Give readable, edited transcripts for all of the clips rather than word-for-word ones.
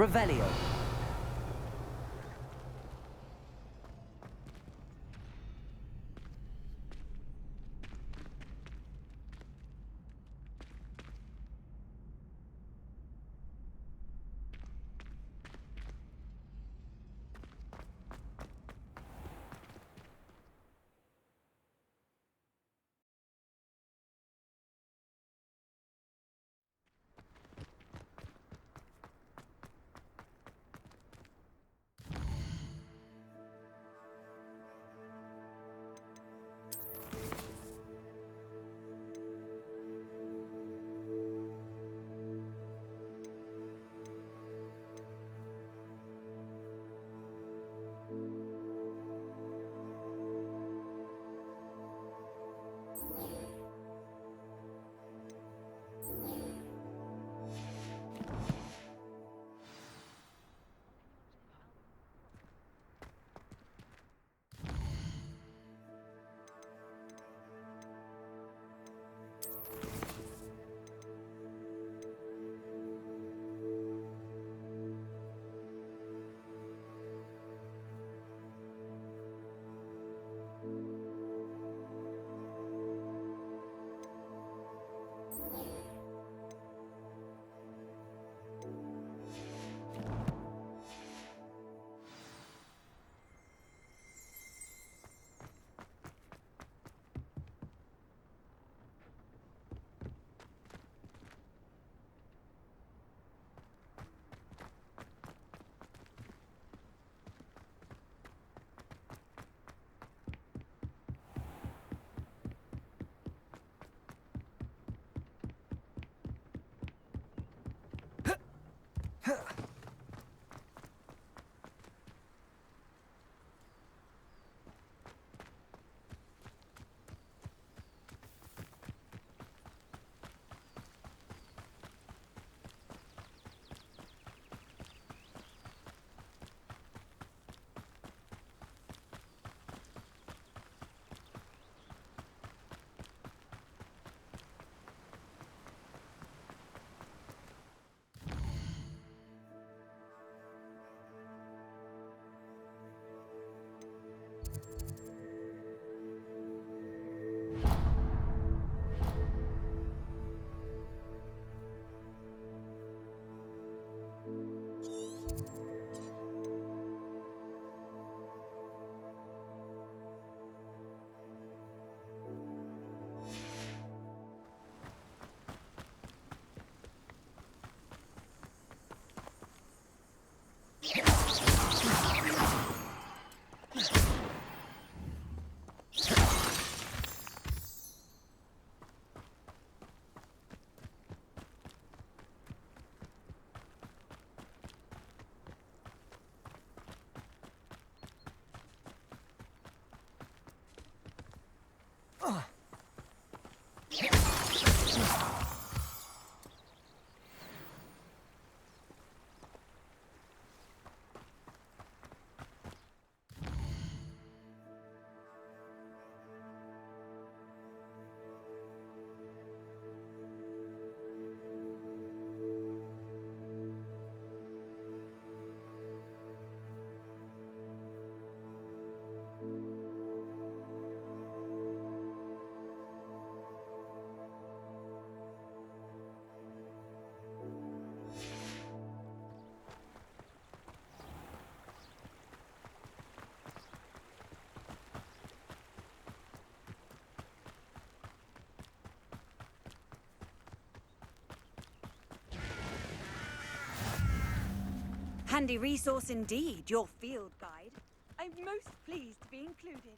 Revelio. Handy resource indeed, your field guide. I'm most pleased to be included.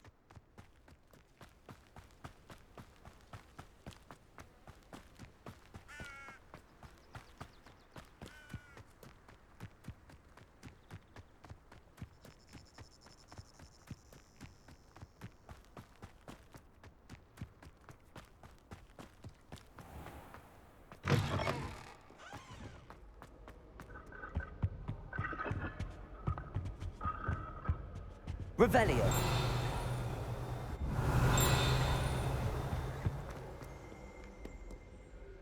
Revelio.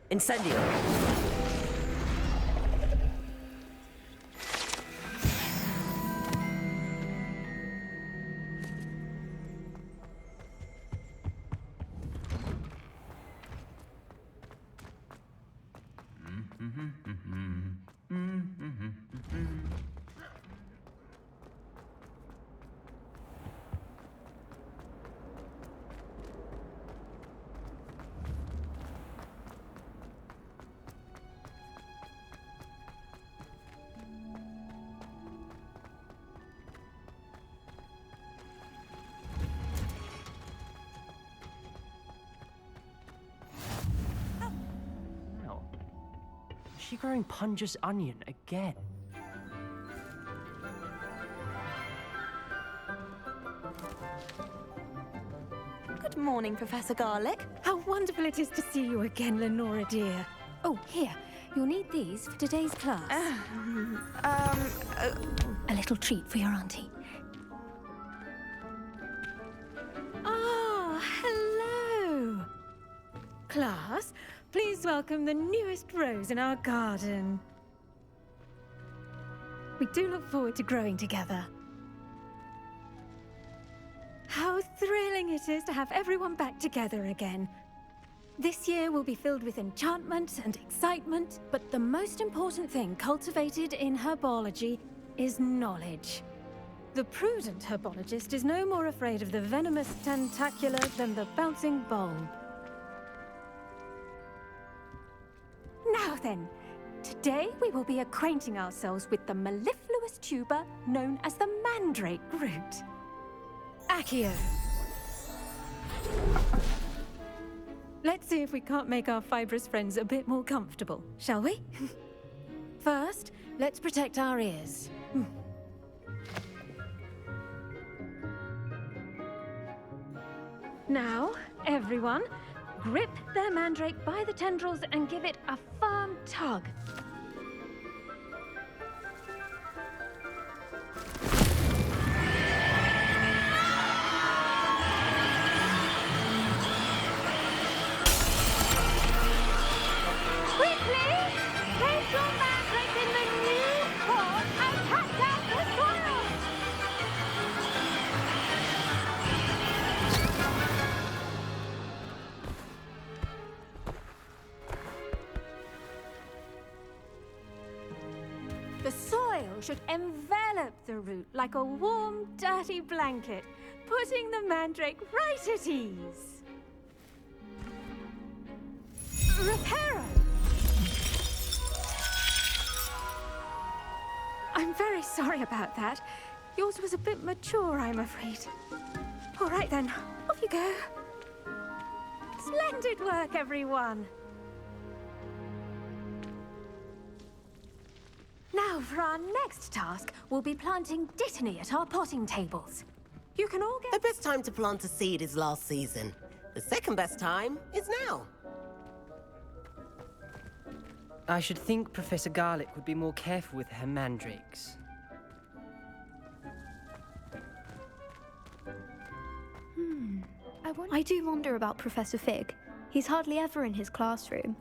Incendio. she growing Punja's onion again? Good morning, Professor Garlic. How wonderful it is to see you again, Lenora dear. Oh, here. You'll need these for today's class. A little treat for your auntie. Ah, hello. Class, please welcome the newest rose in our garden. We do look forward to growing together. How thrilling it is to have everyone back together again. This year will be filled with enchantment and excitement, but the most important thing cultivated in herbology is knowledge. The prudent herbologist is no more afraid of the venomous tentacular than the bouncing bulb. Now then, today we will be acquainting ourselves with the mellifluous tuber known as the mandrake root. Accio. Let's see if we can't make our fibrous friends a bit more comfortable, shall we? First, let's protect our ears. Now, everyone, grip their mandrake by the tendrils and give it a firm tug. The soil should envelop the root like a warm, dirty blanket, putting the mandrake right at ease. Reparo! I'm very sorry about that. Yours was a bit mature, I'm afraid. All right then, off you go. Splendid work, everyone! Now, for our next task, we'll be planting dittany at our potting tables. You can all get... The best time to plant a seed is last season. The second best time is now. I should think Professor Garlic would be more careful with her mandrakes. I do wonder about Professor Fig. He's hardly ever in his classroom.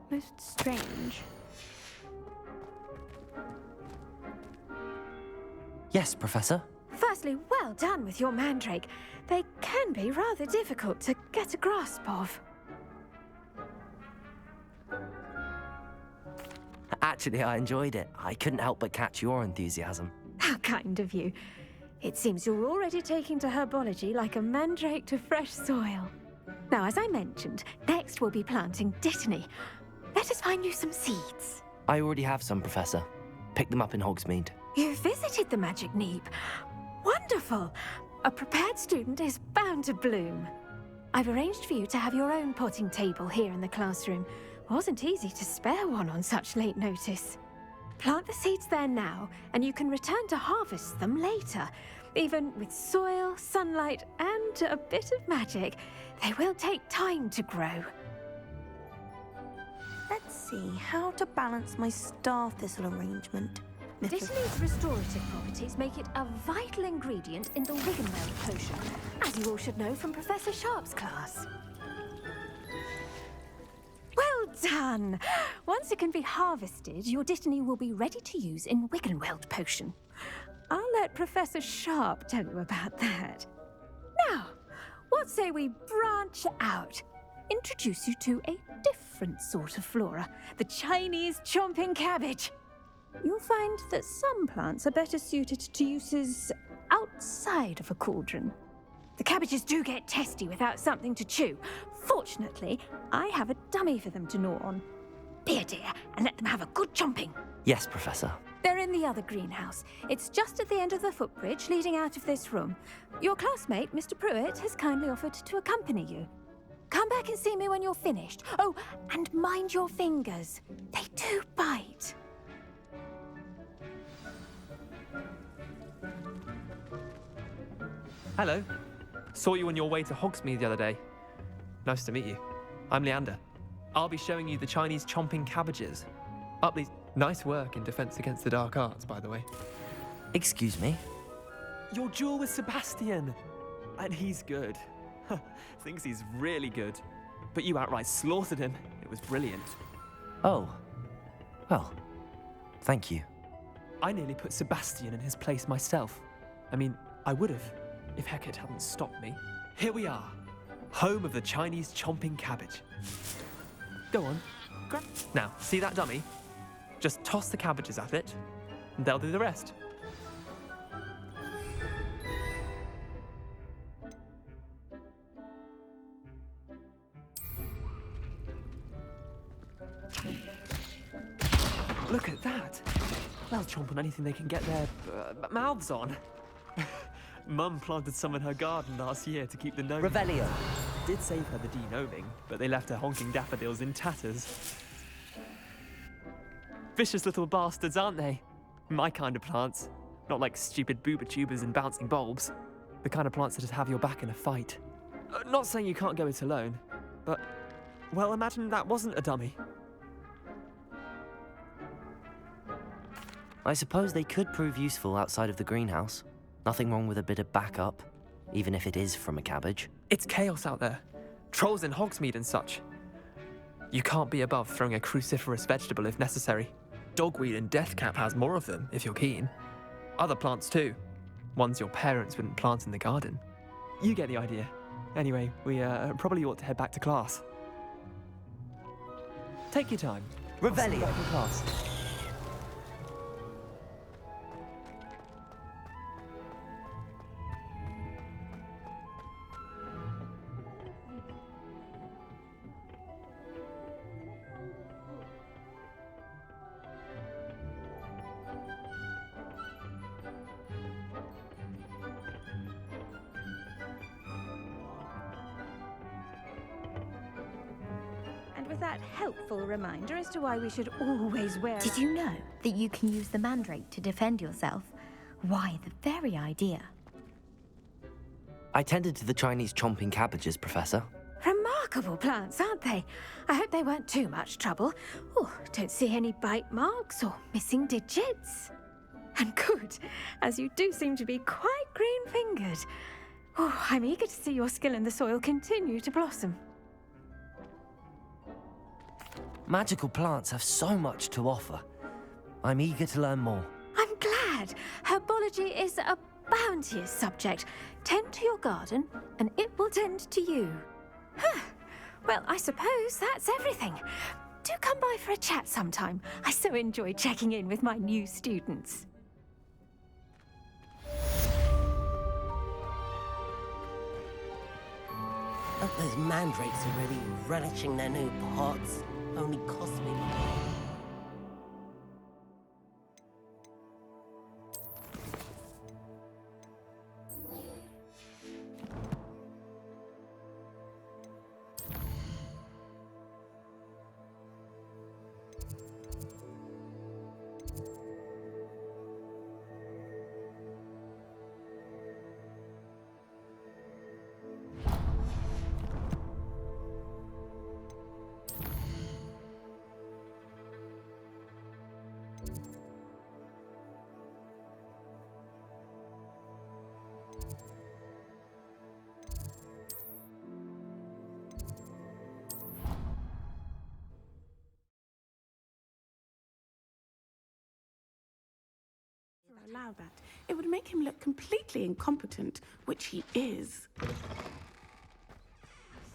Most strange. Yes, Professor. Firstly, well done with your mandrake. They can be rather difficult to get a grasp of. Actually, I enjoyed it. I couldn't help but catch your enthusiasm. How kind of you. It seems you're already taking to herbology like a mandrake to fresh soil. Now, as I mentioned, next we'll be planting dittany. Let us find you some seeds. I already have some, Professor. Picked them up in Hogsmeade. You visited the Magic Neep. Wonderful! A prepared student is bound to bloom. I've arranged for you to have your own potting table here in the classroom. Wasn't easy to spare one on such late notice. Plant the seeds there now, and you can return to harvest them later. Even with soil, sunlight, and a bit of magic, they will take time to grow. Let's see how to balance my star thistle arrangement. Dittany's restorative properties make it a vital ingredient in the Wiggenweld potion, as you all should know from Professor Sharp's class. Well done! Once it can be harvested, your dittany will be ready to use in Wiggenweld potion. I'll let Professor Sharp tell you about that. Now, what say we branch out? Introduce you to a different sort of flora, the Chinese chomping cabbage. You'll find that some plants are better suited to uses outside of a cauldron. The cabbages do get testy without something to chew. Fortunately, I have a dummy for them to gnaw on. Be a dear and let them have a good chomping. Yes, Professor. They're in the other greenhouse. It's just at the end of the footbridge leading out of this room. Your classmate, Mr. Pruitt, has kindly offered to accompany you. Come Come back and see me when you're finished. Oh, and mind your fingers. They do bite. Hello. Saw you on your way to Hogsmeade the other day. Nice to meet you. I'm Leander. I'll be showing you the Chinese chomping cabbages. Up these... Nice work in Defense Against the Dark Arts, by the way. Excuse me? Your duel with Sebastian! And he's good. Thinks he's really good. But you outright slaughtered him. It was brilliant. Oh. Well, thank you. I nearly put Sebastian in his place myself. I mean, I would have, if Hecate hadn't stopped me. Here we are, home of the Chinese chomping cabbage. Go on, now, see that dummy? Just toss the cabbages at it, and they'll do the rest. Look at that! They'll chomp on anything they can get their mouths on. Mum planted some in her garden last year to keep the gnome. Revelio. Did save her the de-gnoming, but they left her honking daffodils in tatters. Vicious little bastards, aren't they? My kind of plants. Not like stupid booba tubers and bouncing bulbs. The kind of plants that just have your back in a fight. Not saying you can't go it alone, but... Well, imagine that wasn't a dummy. I suppose they could prove useful outside of the greenhouse. Nothing wrong with a bit of backup, even if it is from a cabbage. It's chaos out there. Trolls in Hogsmeade and such. You can't be above throwing a cruciferous vegetable if necessary. Dogweed and deathcap has more of them, if you're keen. Other plants too. Ones your parents wouldn't plant in the garden. You get the idea. Anyway, we probably ought to head back to class. Take your time. Revelio. Back in class. With that helpful reminder as to why we should always wear... Did you know that you can use the mandrake to defend yourself? Why, the very idea. I tended to the Chinese chomping cabbages, Professor. Remarkable plants, aren't they? I hope they weren't too much trouble. Oh, don't see any bite marks or missing digits. And good, as you do seem to be quite green-fingered. Oh, I'm eager to see your skill in the soil continue to blossom. Magical plants have so much to offer. I'm eager to learn more. I'm glad. Herbology is a bounteous subject. Tend to your garden, and it will tend to you. Huh. Well, I suppose that's everything. Do come by for a chat sometime. I so enjoy checking in with my new students. Those mandrakes are really relishing their new pots. Only cost me money. Allow that. It would make him look completely incompetent, which he is. I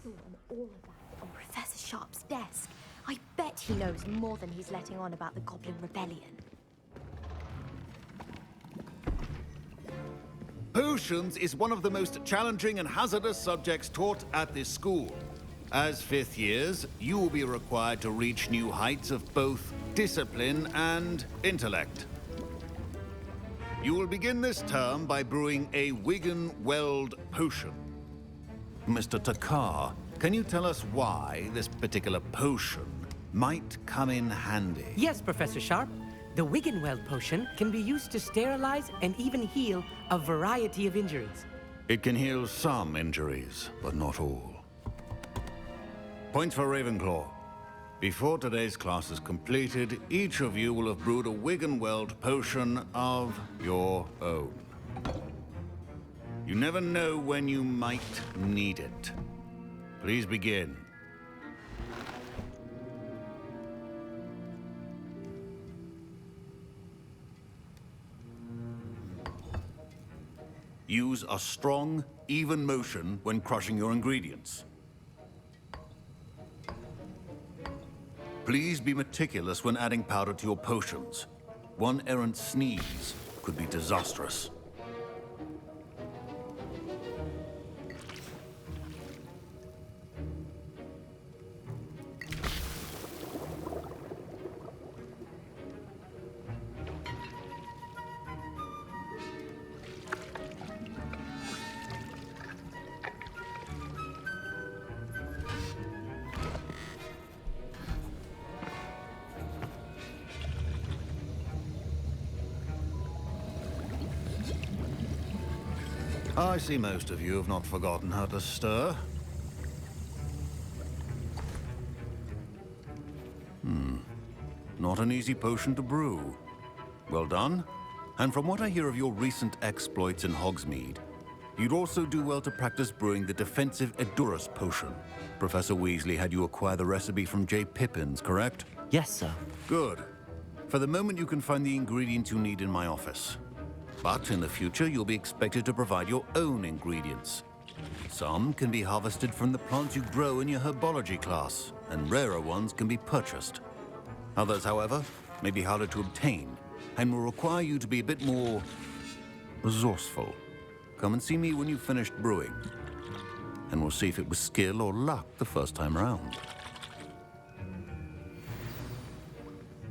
saw all of that on Professor Sharp's desk. I bet he knows more than he's letting on about the Goblin Rebellion. Potions is one of the most challenging and hazardous subjects taught at this school. As fifth years, you will be required to reach new heights of both discipline and intellect. You will begin this term by brewing a Wigan Weld potion. Mr. Takar, can you tell us why this particular potion might come in handy? Yes, Professor Sharp. The Wiggenweld potion can be used to sterilize and even heal a variety of injuries. It can heal some injuries, but not all. Points for Ravenclaw. Before today's class is completed, each of you will have brewed a Wiggenweld potion of your own. You never know when you might need it. Please begin. Use a strong, even motion when crushing your ingredients. Please be meticulous when adding powder to your potions. One errant sneeze could be disastrous. I see most of you have not forgotten how to stir. Not an easy potion to brew. Well done. And from what I hear of your recent exploits in Hogsmeade, you'd also do well to practice brewing the defensive Edurus potion. Professor Weasley had you acquire the recipe from J. Pippins, correct? Yes, sir. Good. For the moment, you can find the ingredients you need in my office. But in the future, you'll be expected to provide your own ingredients. Some can be harvested from the plants you grow in your herbology class, and rarer ones can be purchased. Others, however, may be harder to obtain, and will require you to be a bit more resourceful. Come and see me when you've finished brewing, and we'll see if it was skill or luck the first time round.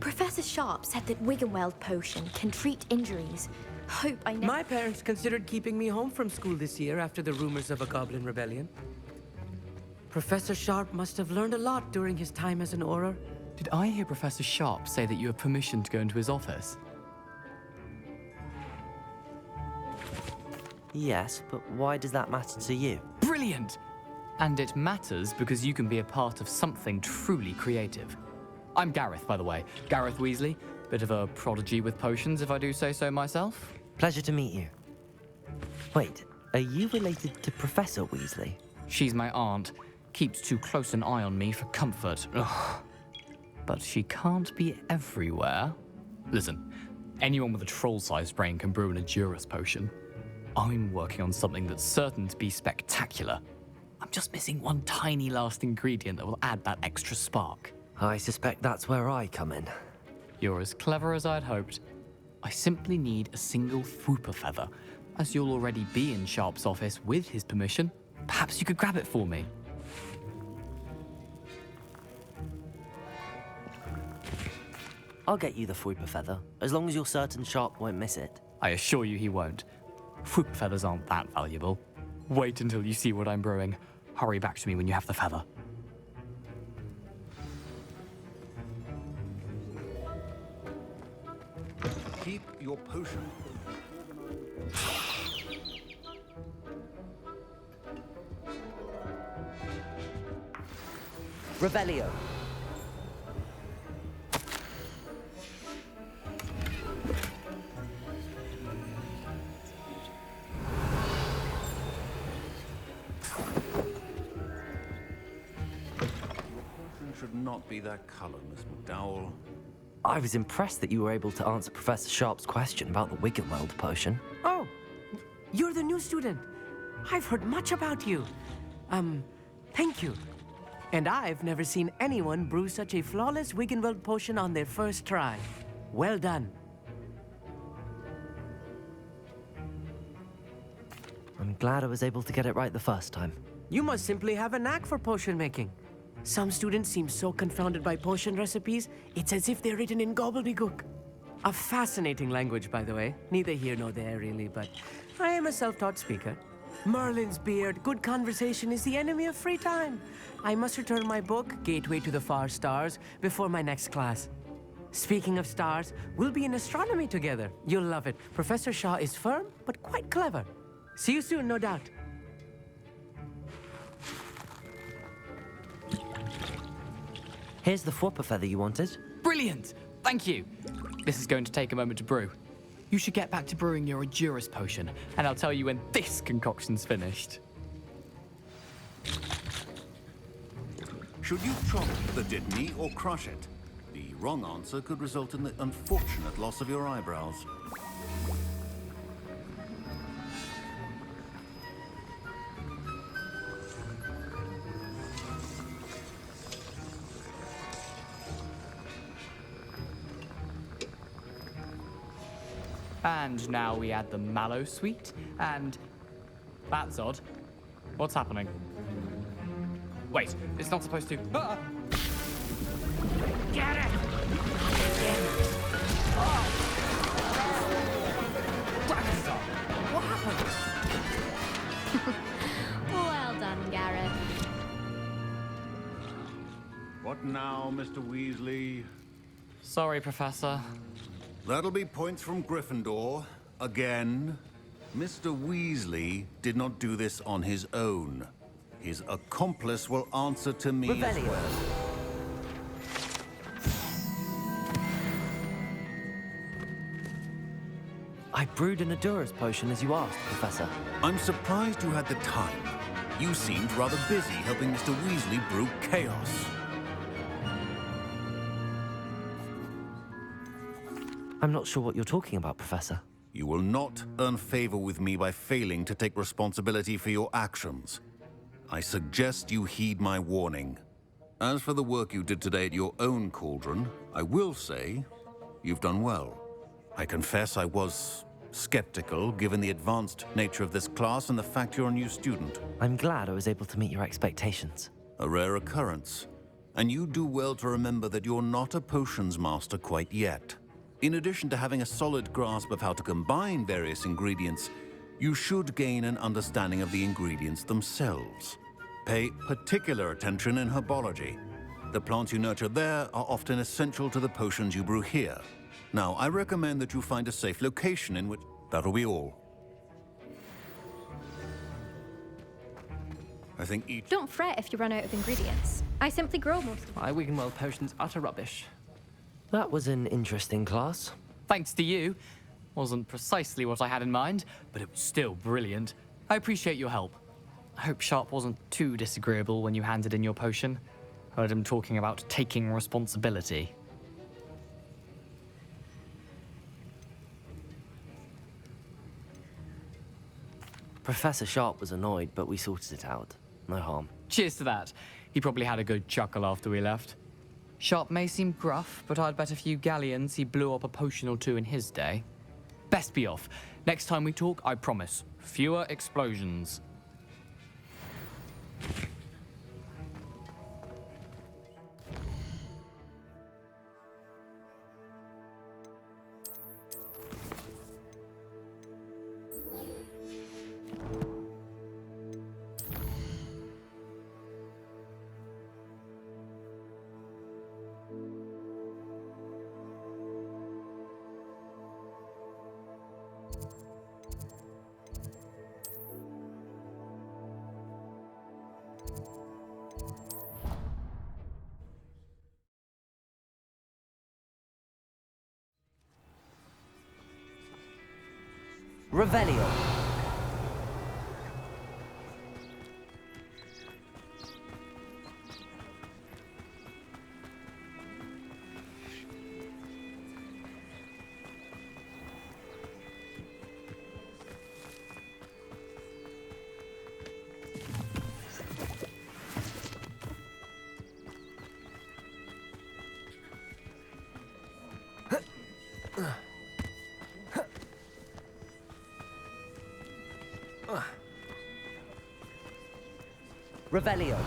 Professor Sharp said that Wiggenweld potion can treat injuries. Hope I never... My parents considered keeping me home from school this year after the rumors of a goblin rebellion. Professor Sharp must have learned a lot during his time as an Auror. Did I hear Professor Sharp say that you have permission to go into his office? Yes, but why does that matter to you? Brilliant! And it matters because you can be a part of something truly creative. I'm Gareth, by the way. Gareth Weasley. Bit of a prodigy with potions, if I do say so myself. Pleasure to meet you. Wait, are you related to Professor Weasley? She's my aunt. Keeps too close an eye on me for comfort. Ugh. But she can't be everywhere. Listen, anyone with a troll-sized brain can brew an Edurus potion. I'm working on something that's certain to be spectacular. I'm just missing one tiny last ingredient that will add that extra spark. I suspect that's where I come in. You're as clever as I'd hoped. I simply need a single Fwooper feather. As you'll already be in Sharp's office with his permission, perhaps you could grab it for me. I'll get you the Fwooper feather, as long as you're certain Sharp won't miss it. I assure you he won't. Fwooper feathers aren't that valuable. Wait until you see what I'm brewing. Hurry back to me when you have the feather. Keep your potion. Revelio. Should not be that color, Miss McDowell. I was impressed that you were able to answer Professor Sharp's question about the Wiggenweld potion. Oh, you're the new student. I've heard much about you. Thank you. And I've never seen anyone brew such a flawless Wiggenweld potion on their first try. Well done. I'm glad I was able to get it right the first time. You must simply have a knack for potion making. Some students seem so confounded by potion recipes, it's as if they're written in gobbledygook. A fascinating language, by the way. Neither here nor there, really, but I am a self-taught speaker. Merlin's beard, good conversation is the enemy of free time. I must return my book, Gateway to the Far Stars, before my next class. Speaking of stars, we'll be in astronomy together. You'll love it. Professor Shaw is firm, but quite clever. See you soon, no doubt. Here's the Fwopper feather you wanted. Brilliant! Thank you. This is going to take a moment to brew. You should get back to brewing your Adurus potion, and I'll tell you when this concoction's finished. Should you chop the Dittany or crush it? The wrong answer could result in the unfortunate loss of your eyebrows. And now we add the mallow sweet, and... That's odd. What's happening? Wait, it's not supposed to... Ah! Get it! Oh! Dragon's What happened? Well done, Gareth. What now, Mr. Weasley? Sorry, Professor. That'll be points from Gryffindor. Again. Mr. Weasley did not do this on his own. His accomplice will answer to me as well. I brewed an Adurus potion as you asked, Professor. I'm surprised you had the time. You seemed rather busy helping Mr. Weasley brew chaos. I'm not sure what you're talking about, Professor. You will not earn favor with me by failing to take responsibility for your actions. I suggest you heed my warning. As for the work you did today at your own cauldron, I will say you've done well. I confess I was skeptical, given the advanced nature of this class and the fact you're a new student. I'm glad I was able to meet your expectations. A rare occurrence. And you do well to remember that you're not a potions master quite yet. In addition to having a solid grasp of how to combine various ingredients, you should gain an understanding of the ingredients themselves. Pay particular attention in herbology. The plants you nurture there are often essential to the potions you brew here. Now, I recommend that you find a safe location in which... That'll be all. I think each... Don't fret if you run out of ingredients. I simply grow most of them. My Wiggenweld potion's utter rubbish. That was an interesting class. Thanks to you. Wasn't precisely what I had in mind, but it was still brilliant. I appreciate your help. I hope Sharp wasn't too disagreeable when you handed in your potion. Heard him talking about taking responsibility. Professor Sharp was annoyed, but we sorted it out. No harm. Cheers to that. He probably had a good chuckle after we left. Sharp may seem gruff, but I'd bet a few galleons he blew up a potion or two in his day. Best be off. Next time we talk, I promise, fewer explosions. Revelio. Revelio.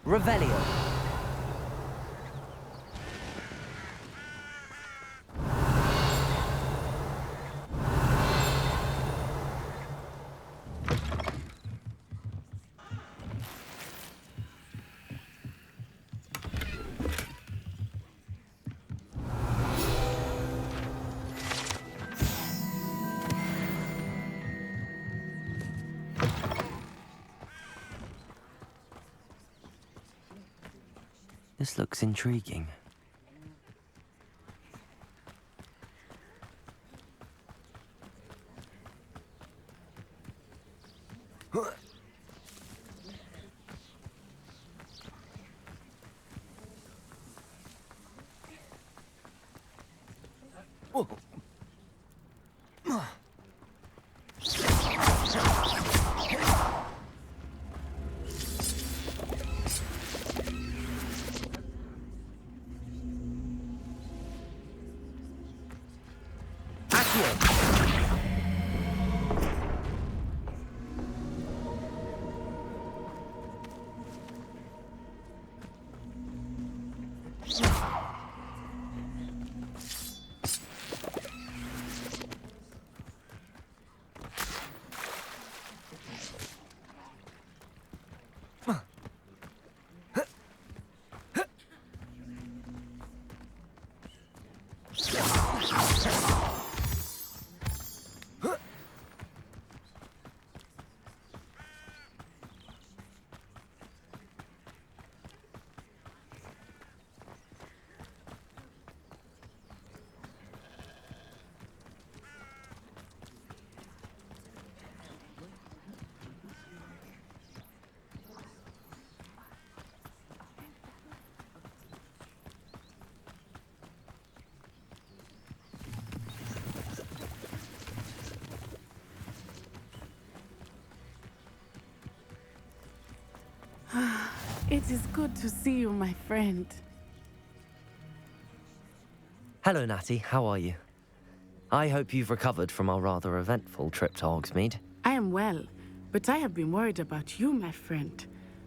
Revelio. This looks intriguing. It is good to see you, my friend. Hello, Natty. How are you? I hope you've recovered from our rather eventful trip to Hogsmeade. I am well, but I have been worried about you, my friend.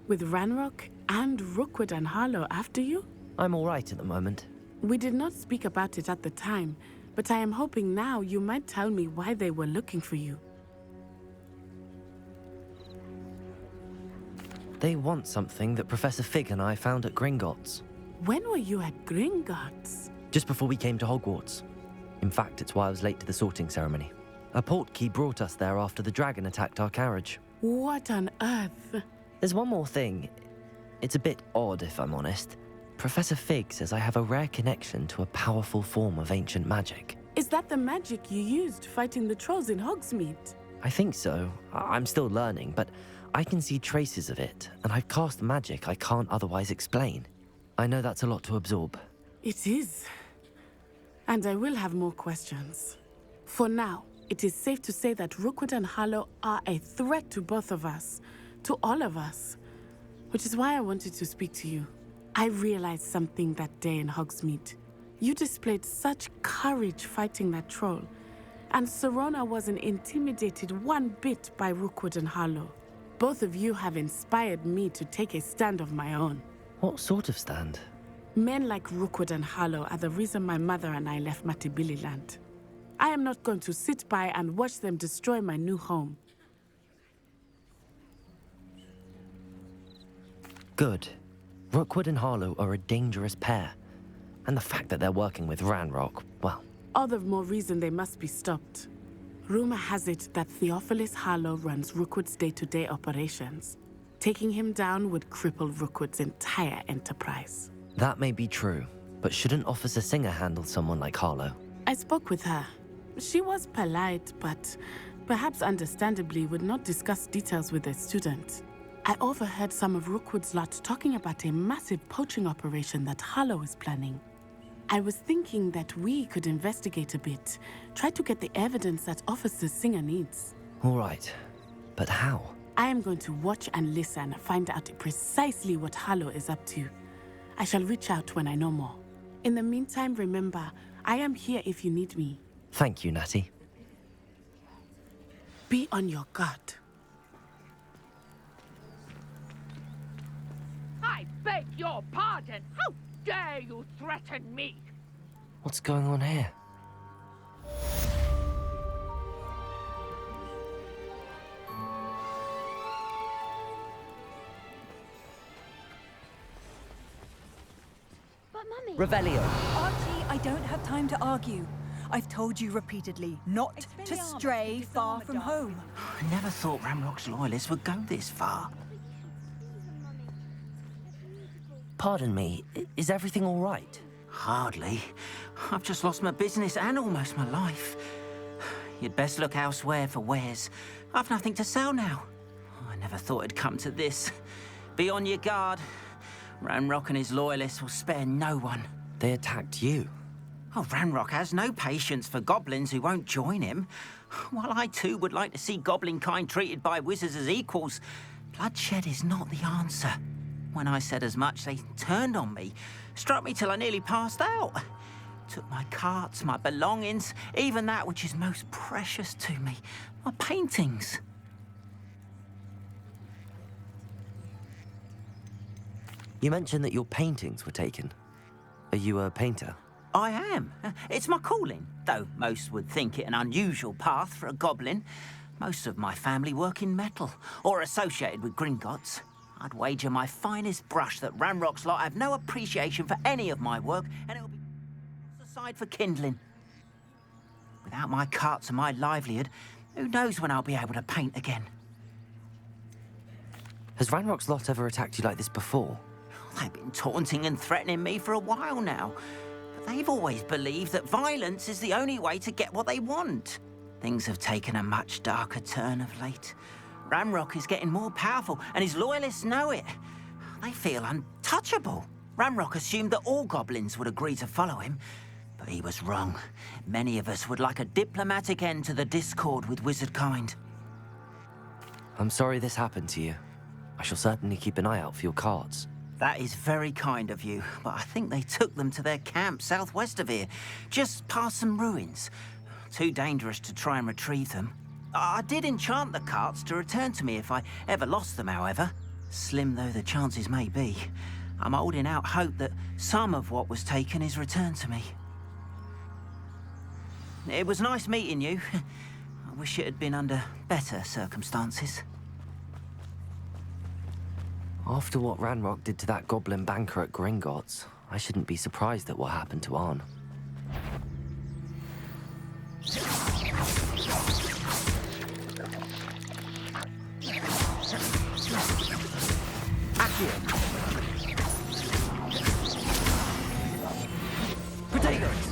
With Ranrock and Rookwood and Harlow after you? I'm all right at the moment. We did not speak about it at the time, but I am hoping now you might tell me why they were looking for you. They want something that Professor Fig and I found at Gringotts. When were you at Gringotts? Just before we came to Hogwarts. In fact, it's why I was late to the sorting ceremony. A portkey brought us there after the dragon attacked our carriage. What on earth? There's one more thing. It's a bit odd, if I'm honest. Professor Fig says I have a rare connection to a powerful form of ancient magic. Is that the magic you used fighting the trolls in Hogsmeade? I think so. I'm still learning, but I can see traces of it, and I've cast magic I can't otherwise explain. I know that's a lot to absorb. It is. And I will have more questions. For now, it is safe to say that Rookwood and Harlow are a threat to both of us, to all of us, which is why I wanted to speak to you. I realized something that day in Hogsmeade. You displayed such courage fighting that troll, and Serona wasn't intimidated one bit by Rookwood and Harlow. Both of you have inspired me to take a stand of my own. What sort of stand? Men like Rookwood and Harlow are the reason my mother and I left Matibili land. I am not going to sit by and watch them destroy my new home. Good. Rookwood and Harlow are a dangerous pair. And the fact that they're working with Ranrock, well... All the more reason they must be stopped. Rumor has it that Theophilus Harlow runs Rookwood's day-to-day operations. Taking him down would cripple Rookwood's entire enterprise. That may be true, but shouldn't Officer Singer handle someone like Harlow? I spoke with her. She was polite, but perhaps understandably would not discuss details with a student. I overheard some of Rookwood's lot talking about a massive poaching operation that Harlow is planning. I was thinking that we could investigate a bit, try to get the evidence that Officer Singer needs. All right, but how? I am going to watch and listen, find out precisely what Harlow is up to. I shall reach out when I know more. In the meantime, remember, I am here if you need me. Thank you, Natty. Be on your guard. I beg your pardon. How dare you threaten me? What's going on here? But Mummy... Revelio. Archie, I don't have time to argue. I've told you repeatedly not to stray far from home. I never thought Ramrock's loyalists would go this far. Pardon me, is everything all right? Hardly. I've just lost my business and almost my life. You'd best look elsewhere for wares. I've nothing to sell now. I never thought it'd come to this. Be on your guard. Ranrock and his loyalists will spare no one. They attacked you. Oh, Ranrock has no patience for goblins who won't join him. While I too would like to see goblin kind treated by wizards as equals, bloodshed is not the answer. When I said as much, they turned on me, struck me till I nearly passed out. Took my carts, my belongings, even that which is most precious to me, my paintings. You mentioned that your paintings were taken. Are you a painter? I am. It's my calling, though most would think it an unusual path for a goblin. Most of my family work in metal, or associated with Gringotts. I'd wager my finest brush that Ranrock's lot have no appreciation for any of my work, and it'll be aside for kindling. Without my carts and my livelihood, who knows when I'll be able to paint again? Has Ranrock's lot ever attacked you like this before? They've been taunting and threatening me for a while now. But they've always believed that violence is the only way to get what they want. Things have taken a much darker turn of late. Ramrock is getting more powerful, and his loyalists know it. They feel untouchable. Ramrock assumed that all goblins would agree to follow him, but he was wrong. Many of us would like a diplomatic end to the discord with wizard kind. I'm sorry this happened to you. I shall certainly keep an eye out for your carts. That is very kind of you, but I think they took them to their camp southwest of here, just past some ruins. Too dangerous to try and retrieve them. I did enchant the carts to return to me if I ever lost them, however. Slim though the chances may be, I'm holding out hope that some of what was taken is returned to me. It was nice meeting you. I wish it had been under better circumstances. After what Ranrock did to that goblin banker at Gringotts, I shouldn't be surprised at what happened to Arn. Potatoes!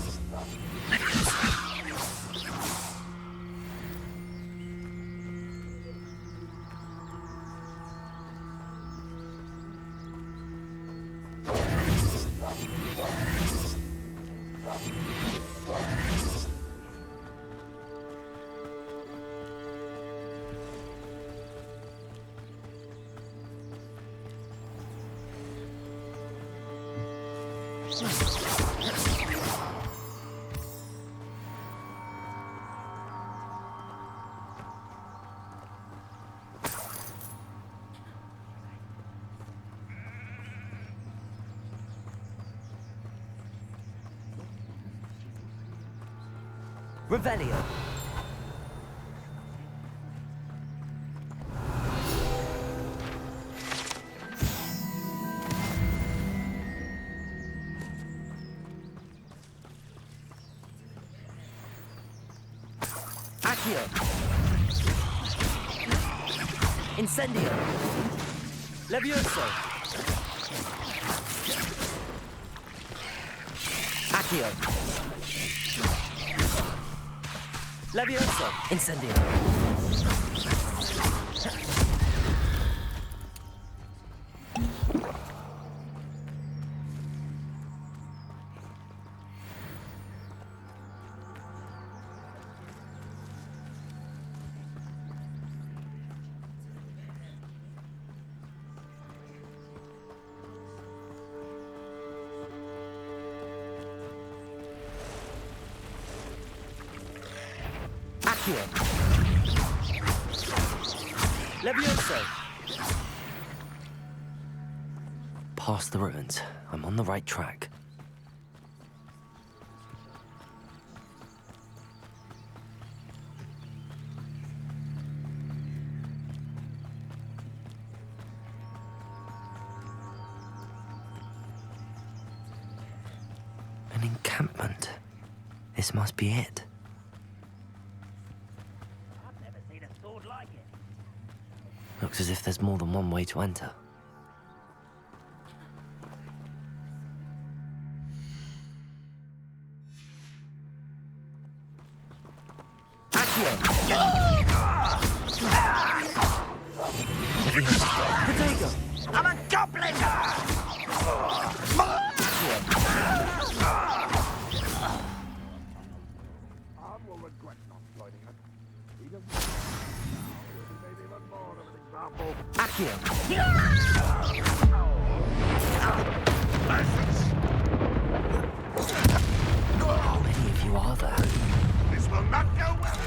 Revelio. Accio. Incendio. Levioso. Accio. Levioso. Incendio. Accio. Levioso. past the ruins. I'm on the right track. An encampment. This must be it. I've never seen a sword like it. Looks as if there's more than one way to enter. I'm a goblin! How many of you are there? This will not go well.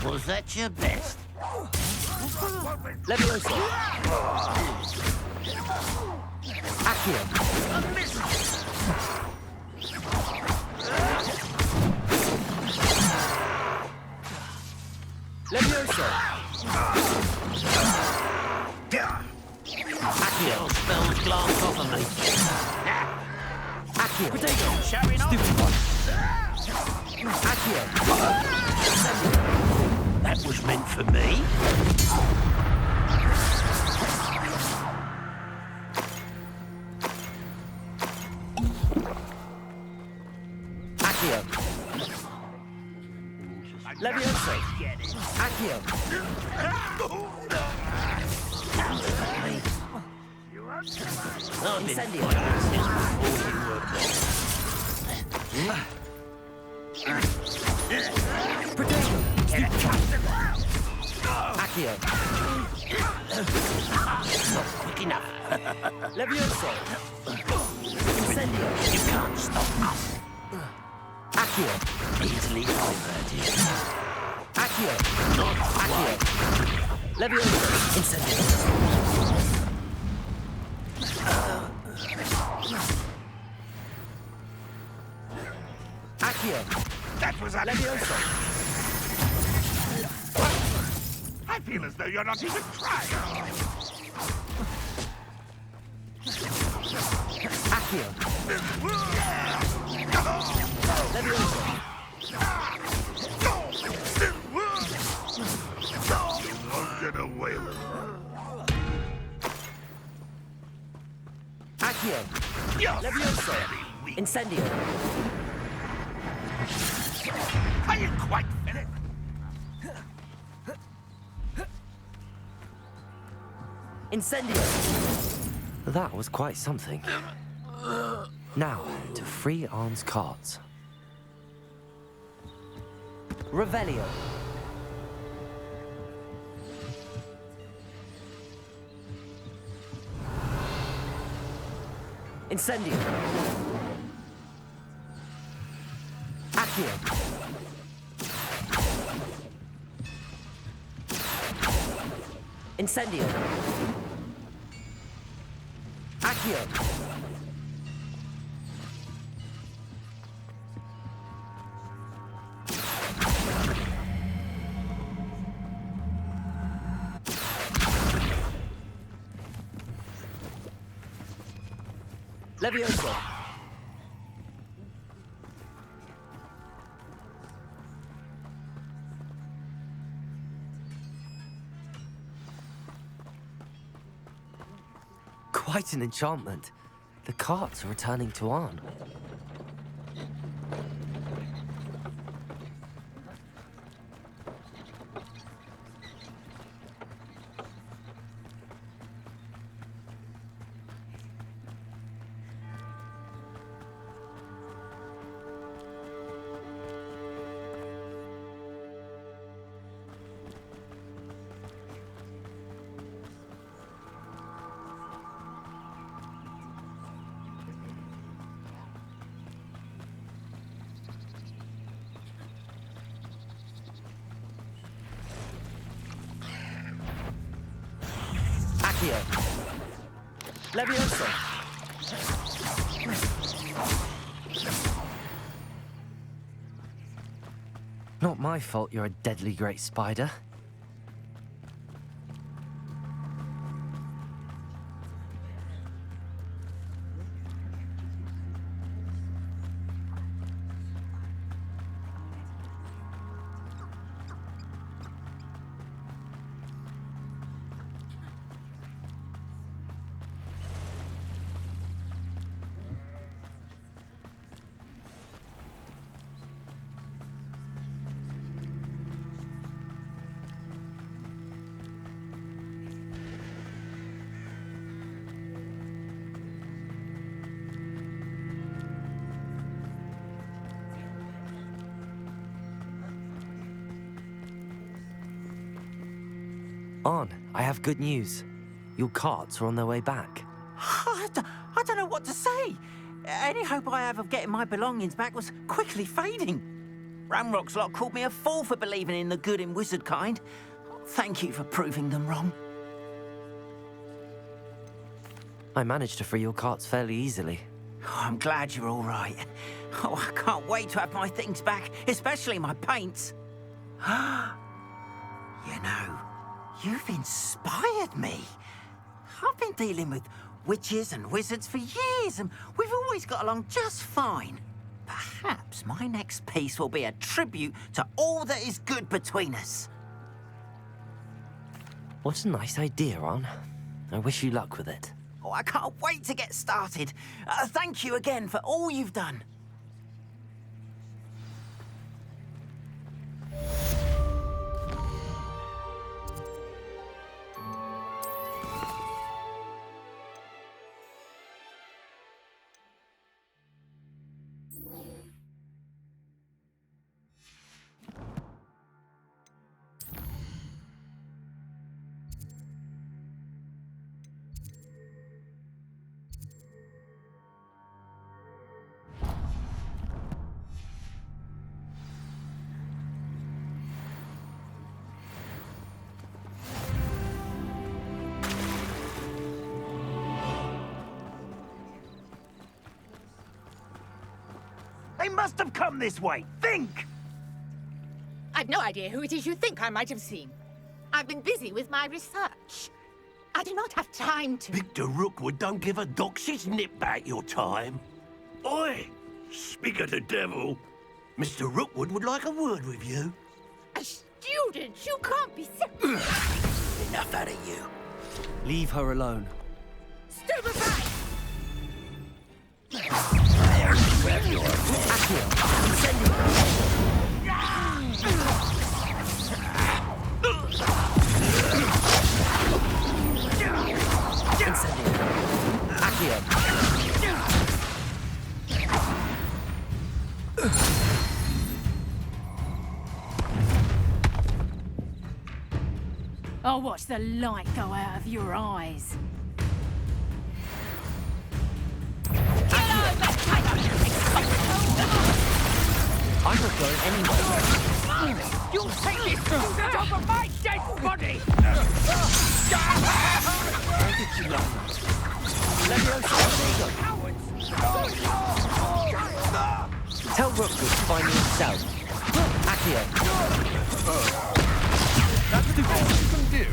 Was that your best? Levioso! Accio! A miss! Levioso! Accio spells glance off of me. Accio! Potato! Showing off! Stupid one! Accio! That was meant for me. Accio! Levioso! Accio! Incendio! Potato! Accio! Not quick enough. Levioso! Incendio! You can't stop us. Accio! Easily diverted. Accio! Not Accio! Levioso! Incendio! Accio! That was a Levioso! I feel as though you're not even trying. Accio! Levioso! You won't get away with it. Accio! Levioso! Incendio! Are you quite finished? Incendio! That was quite something. Now, to free Arn's carts. Revelio! Incendio! Accio! Incendio! Accio! Levioso! Quite an enchantment. The carts are returning to Arn. Accio. Levioso. Not my fault you're a deadly great spider. On, I have good news. Your carts are on their way back. I don't know what to say. Any hope I have of getting my belongings back was quickly fading. Ramrock's lot called me a fool for believing in the good in wizard kind. Thank you for proving them wrong. I managed to free your carts fairly easily. Oh, I'm glad you're all right. Oh, I can't wait to have my things back, especially my paints. You know, you've inspired me. I've been dealing with witches and wizards for years, and we've always got along just fine. Perhaps my next piece will be a tribute to all that is good between us. What a nice idea, Ron. I wish you luck with it. Oh, I can't wait to get started. Thank you again for all you've done. They must have come this way. Think! I've no idea who it is you think I might have seen. I've been busy with my research. I do not have time to... Victor Rookwood don't give a doxy's nip back your time. Oi! Speak of the devil. Mr. Rookwood would like a word with you. A student? You can't be serious. Enough out of you. Leave her alone. Stupefy! I'll watch the light go out of your eyes. I'm not going anywhere. You'll take this on top of my dead body! Where did you learn that? Levioso, tell Rookwood to find me himself. Accio. That's the best you can do.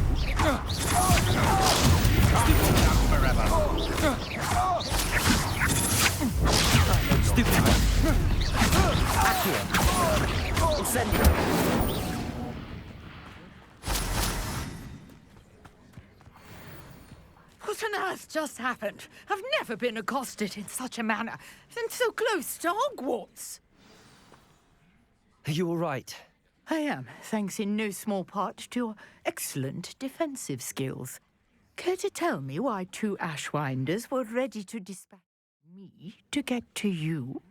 Forever. Stupid. Accio. Incendio. What on earth just happened? I've never been accosted in such a manner, and so close to Hogwarts. Are you all right? I am, thanks in no small part to your excellent defensive skills. Care to tell me why two Ashwinders were ready to dispatch me to get to you?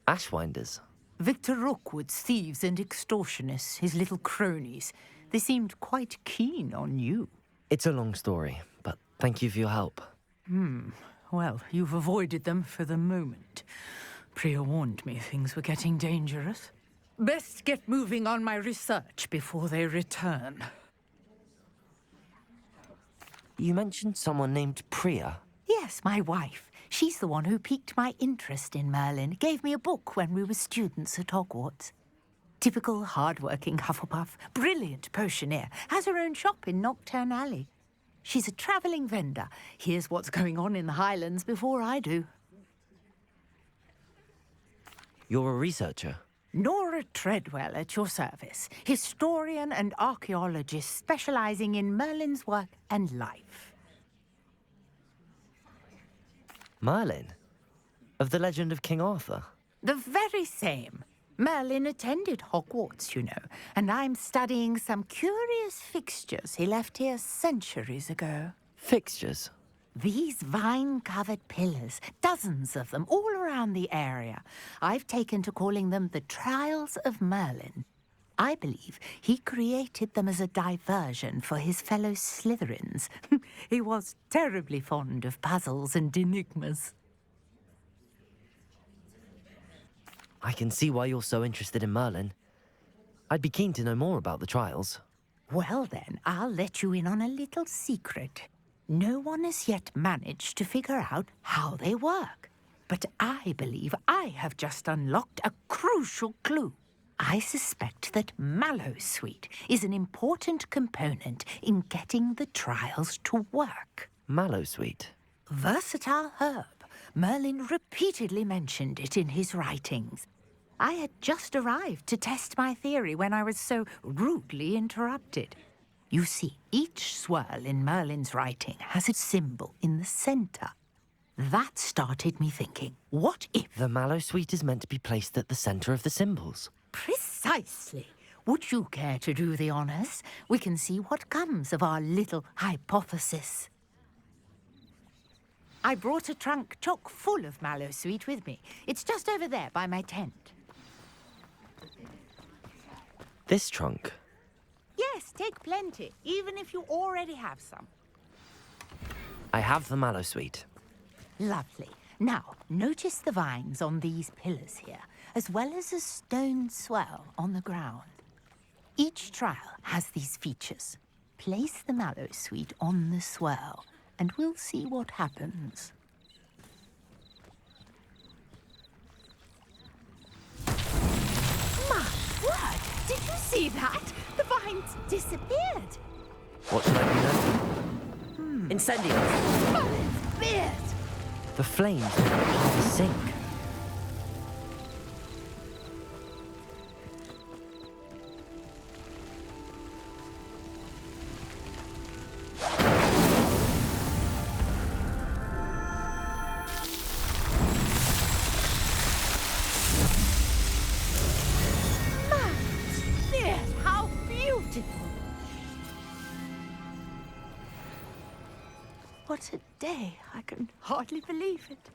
Ashwinders? Victor Rookwood's thieves and extortionists, his little cronies. They seemed quite keen on you. It's a long story, but thank you for your help. Well, you've avoided them for the moment. Priya warned me things were getting dangerous. Best get moving on my research before they return. You mentioned someone named Priya. Yes, my wife. She's the one who piqued my interest in Merlin. Gave me a book when we were students at Hogwarts. Typical hard-working Hufflepuff, brilliant potioneer, has her own shop in Nocturne Alley. She's a travelling vendor. Hears what's going on in the Highlands before I do. You're a researcher? Nora Treadwell at your service, historian and archaeologist specialising in Merlin's work and life. Merlin? Of the legend of King Arthur? The very same. Merlin attended Hogwarts, you know, and I'm studying some curious fixtures he left here centuries ago. Fixtures? These vine-covered pillars, dozens of them, all around the area. I've taken to calling them the Trials of Merlin. I believe he created them as a diversion for his fellow Slytherins. He was terribly fond of puzzles and enigmas. I can see why you're so interested in Merlin. I'd be keen to know more about the trials. Well then, I'll let you in on a little secret. No one has yet managed to figure out how they work. But I believe I have just unlocked a crucial clue. I suspect that Mallowsweet is an important component in getting the trials to work. Mallowsweet? Versatile herb. Merlin repeatedly mentioned it in his writings. I had just arrived to test my theory when I was so rudely interrupted. You see, each swirl in Merlin's writing has a symbol in the centre. That started me thinking, what if... The Mallowsweet is meant to be placed at the centre of the symbols. Precisely. Would you care to do the honours? We can see what comes of our little hypothesis. I brought a trunk chock full of Mallowsweet with me. It's just over there by my tent. This trunk? Yes, take plenty, even if you already have some. I have the Mallowsweet. Lovely. Now, notice the vines on these pillars here, as well as a stone swell on the ground. Each trial has these features. Place the Mallowsweet on the swell, and we'll see what happens. My word! Did you see that? The vines disappeared. What should I do now? Incendiary. Merlin's beard! The flames hardly sink. How beautiful! What a day. I can hardly believe it.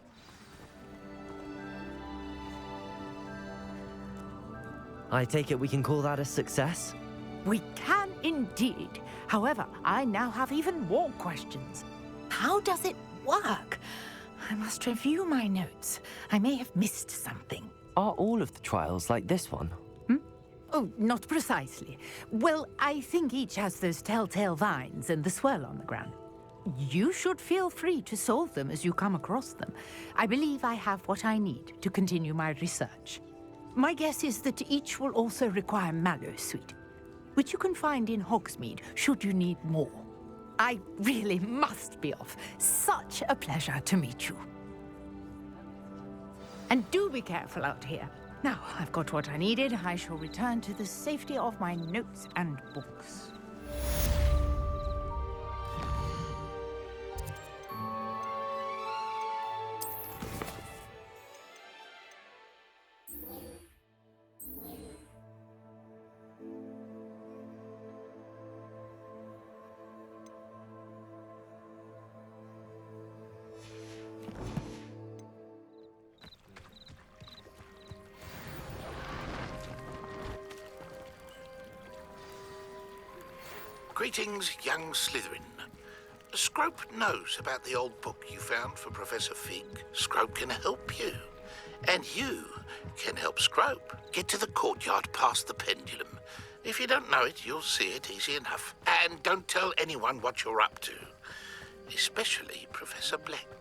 I take it we can call that a success? We can indeed. However, I now have even more questions. How does it work? I must review my notes. I may have missed something. Are all of the trials like this one? Oh, not precisely. Well, I think each has those telltale vines and the swirl on the ground. You should feel free to solve them as you come across them. I believe I have what I need to continue my research. My guess is that each will also require Mallowsweet, which you can find in Hogsmeade should you need more. I really must be off. Such a pleasure to meet you. And do be careful out here. Now, I've got what I needed. I shall return to the safety of my notes and books. Greetings, young Slytherin. Scrope knows about the old book you found for Professor Fig. Scrope can help you. And you can help Scrope. Get to the courtyard past the pendulum. If you don't know it, you'll see it easy enough. And don't tell anyone what you're up to. especially Professor Black.